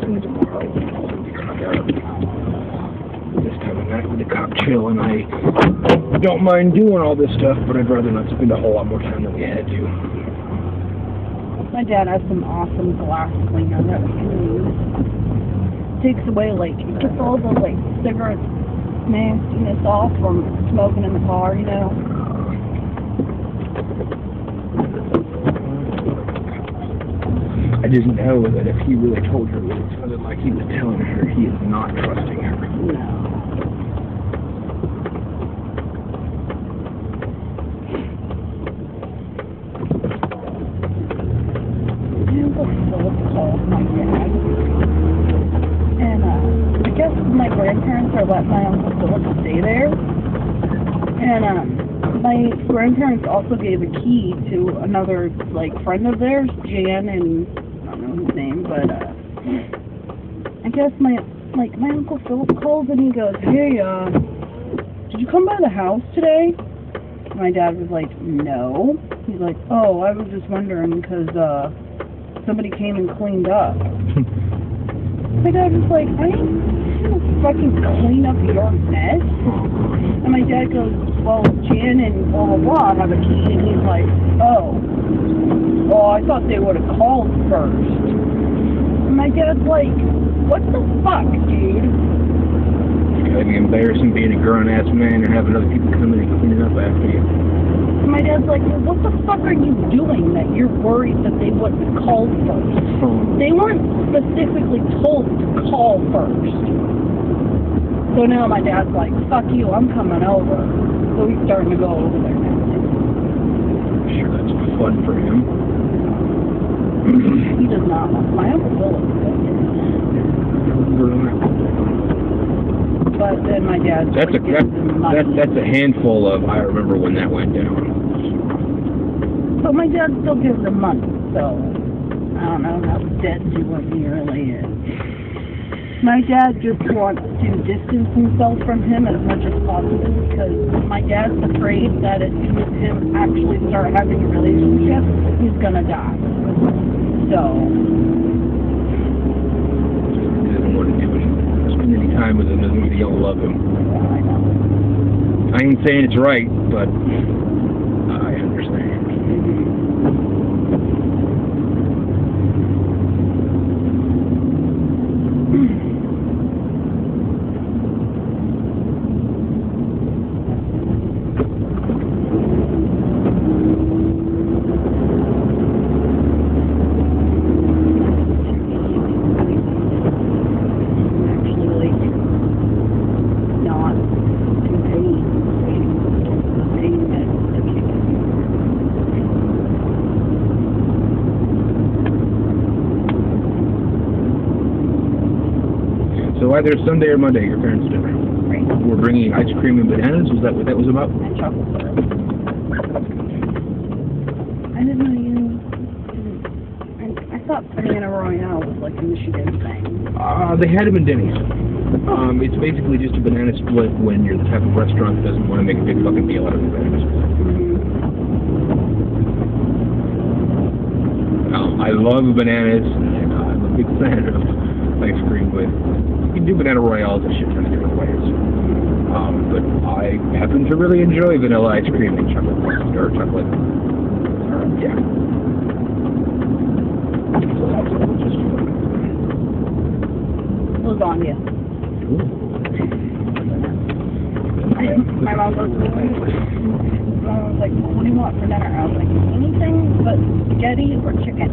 listening to the house. This time of night with the cocktail, and I don't mind doing all this stuff, but I'd rather not spend a whole lot more time than we had to. My dad has some awesome glass cleaner that we can use. Takes away, like, it gets all the, like, cigarette nastiness off from smoking in the car, you know? I just know that if he really told her what it sounded like he was telling her, he is not trusting her. No. Called my dad, and I guess my grandparents are letting my Uncle Philip stay there, and my grandparents also gave a key to another, like, friend of theirs, Jan, and I don't know his name, but I guess my Uncle Philip calls and he goes, "Hey, did you come by the house today?" My dad was like, "No." He's like, "Oh, I was just wondering because somebody came and cleaned up." My dad was like, "I ain't gonna fucking clean up your mess." And my dad goes, "Well, Jan and blah blah blah have a key," and he's like, "Oh, well, I thought they would have called first." And my dad's like, "What the fuck, dude?" It's gotta be embarrassing being a grown-ass man and having other people come in and clean it up after you. And my dad's like, "Well, what the fuck are you doing that you're worried that they wouldn't have called first?" They weren't specifically told to call first. So now my dad's like, "Fuck you, I'm coming over." So he's starting to go over there now. I'm sure that's fun for him. He does not want my Uncle Philip. But then my dad that's a handful of I remember when that went down. But my dad still gives him money, so I don't know how deadly what he really is. My dad just wants to distance himself from him as much as possible because my dad's afraid that as soon as him actually start having a relationship, he's gonna die. So he doesn't want to do it. Spend any time with him doesn't mean he don't love him. yeah, I know. I ain't saying it's right, but I understand. So either Sunday or Monday, your parents' dinner. Right. We're bringing ice cream and bananas. Was that what that was about? And chocolate syrup. I didn't know you. I thought Banana Royale was like a Michigan thing. They had them in Denny's. It's basically just a banana split when you're the type of restaurant that doesn't want to make a big fucking deal out of the bananas. I love bananas, and I'm a big fan of ice cream, but you can do Banana Royales a shit ton of different ways. But I happen to really enjoy vanilla ice cream and chocolate. Yeah. Just lasagna. My mom goes, my mom was like, "Well, what do you want for dinner?" I was like, "Anything but spaghetti or chicken."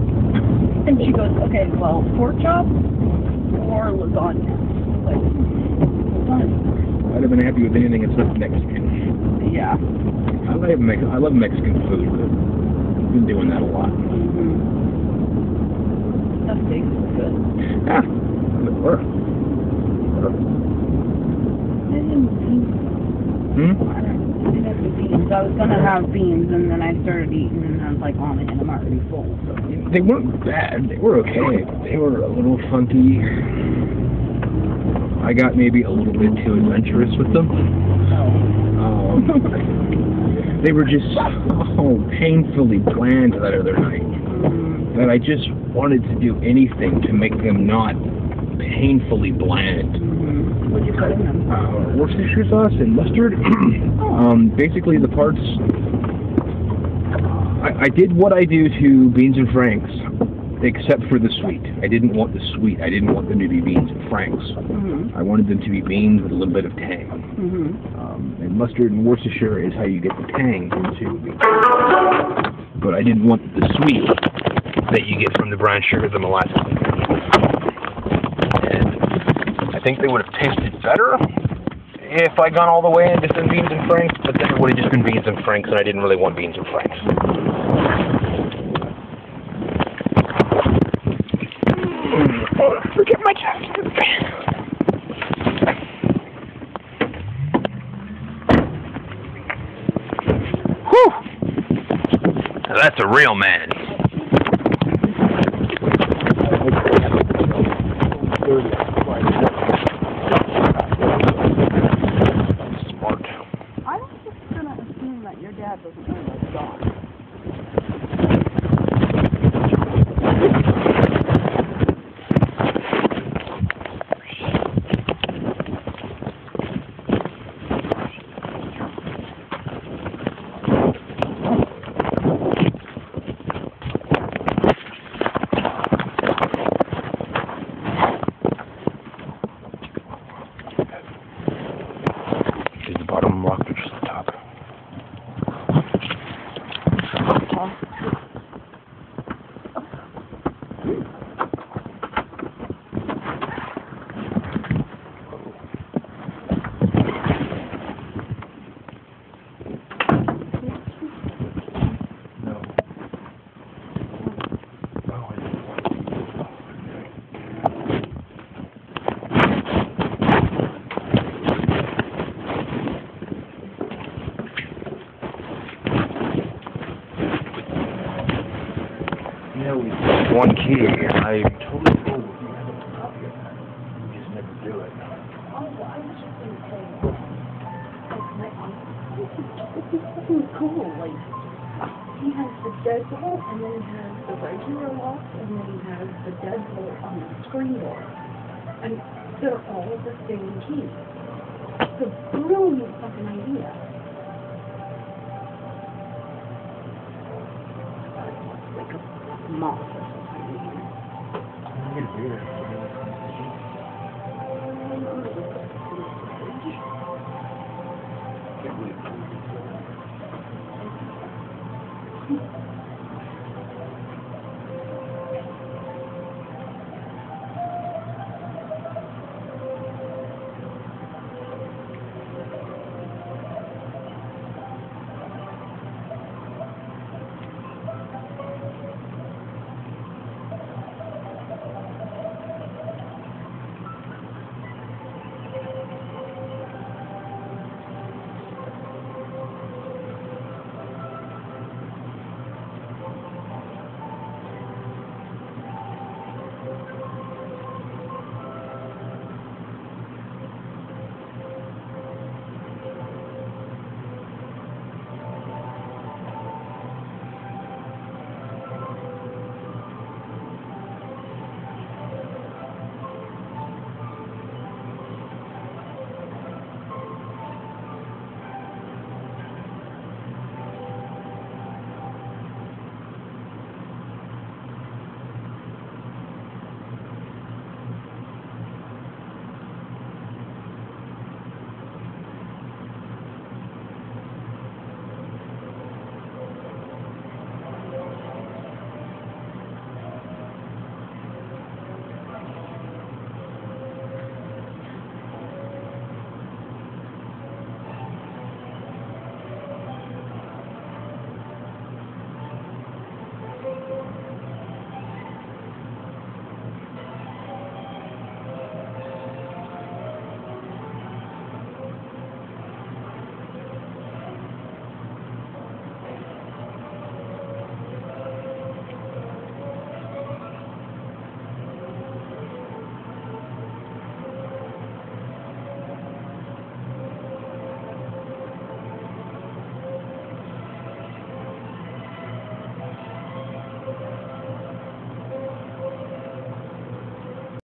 And she goes, "Okay, well, pork chop or lasagna?" I was like, "Lasagna." I'd have been happy with anything that's not Mexican. Yeah. I love Mexican food, but I've been doing that a lot. That steak is good. Yeah. I didn't have beans. I was gonna have beans, and then I started eating, and I was like, "Oh man, I'm already full." So. They weren't bad. They were okay. They were a little funky. I got maybe a little bit too adventurous with them. They were just so painfully bland that other night that I just wanted to do anything to make them not painfully bland. What'd you put in them? Worcestershire sauce and mustard. Basically, the parts. I did what I do to beans and franks, except for the sweet. I didn't want the sweet. I didn't want them to be beans and franks. I wanted them to be beans with a little bit of tang. And mustard and Worcestershire is how you get the tang into beans. But I didn't want the sweet that you get from the brown sugar, the molasses. And I think they would have tasted better if I'd gone all the way into some beans and franks, but then it would have just been beans and franks, and I didn't really want beans and franks. Oh, forget my chapstick. Whew! Now that's a real man. Smart. I'm just gonna assume that your dad doesn't own a dog. Is the bottom rock or just the top? No. Yeah, we have one key, and I'm totally cool with you having a copy of that. You just never do it. Oh, well, I was just gonna say, this is fucking cool. Like, he has the deadbolt, and then he has the regular lock, and then he has the deadbolt on the screen door. And they're all the same key. It's a brilliant fucking idea. Like a moth or something. Weird.